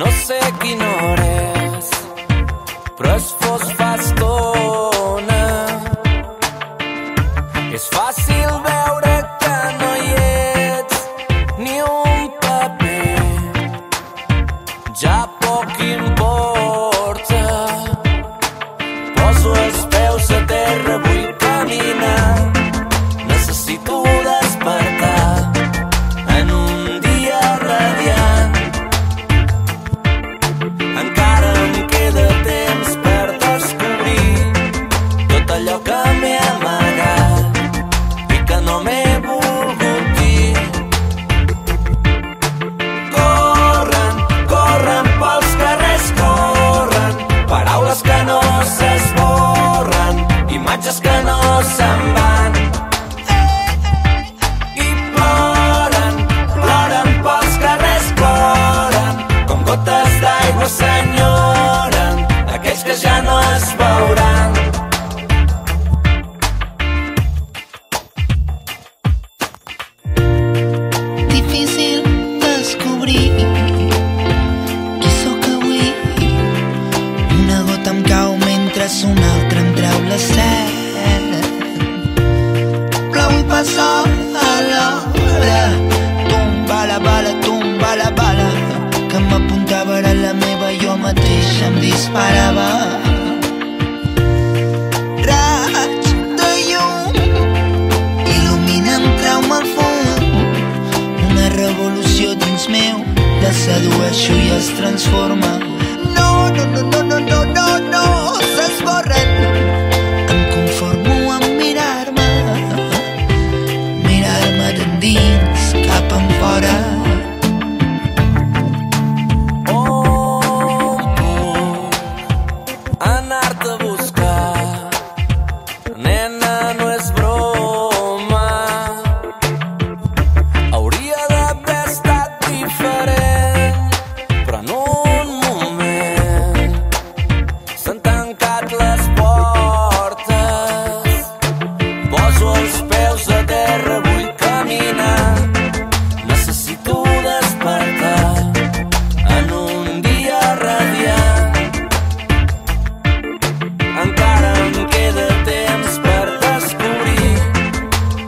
No sé quina hora és, però es fos fa estona. És fàcil veure que no hi ets, ni un paper, ja poc importa. Poso els peus a terra, vull caminar, necessito despertar en un dia radiant. Encara em queda temps per descobrir tot allò que m'he amagat i que no m'he volgut dir. Corren, corren pels carrers, corren, paraules que no s'esborren, imatges que no se'n van. I ploren, ploren pels carrers, ploren, com gotes d'aigua s'enyoren aquells que ja no es veuran. Difícil descobrir qui sóc avui. Una gota em cau mentre una altra em treu la set. Plou i passa a l'hora, tomba la bala que m'apuntava era la meva, jo mateix em disparava. Raig de llum il·luminen, treu-me al fum, una revolució dins meu, la sedueixo i es transforma. No, no, no, no, no, no, no, no, s'esborren. Em conformo amb mirar-me d'endins cap enfora. On puc anar-te a buscar? Nena, no és broma, hauria d'haver estat diferent, però en un moment s'han tancat les portes. Poso els peus a terra, vull caminar, necessito despertar en un dia radiant. Encara em queda temps per descobrir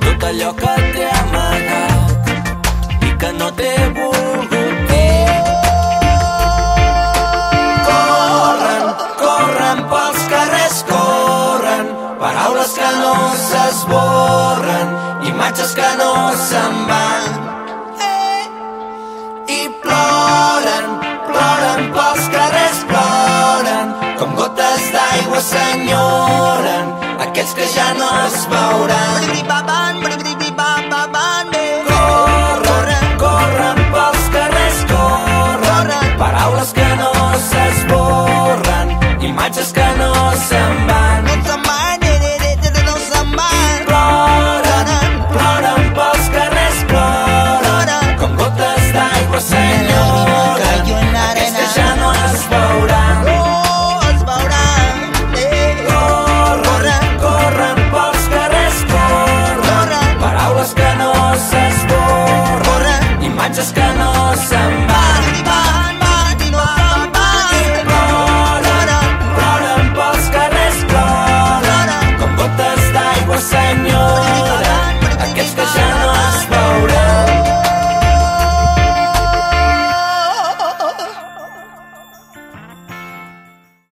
tot allò que t'he amagat i que no t'he volgut dir. Corren, corren pels carrers, corren, paraules que no s'esborren, imatges que no se'n van. I ploren, ploren pels carrers, ploren, com gotes d'aigua s'enyoren aquells que ja no es veuran. Corren, corren pels carrers, corren, paraules que no s'esborren, imatges que no se'n van.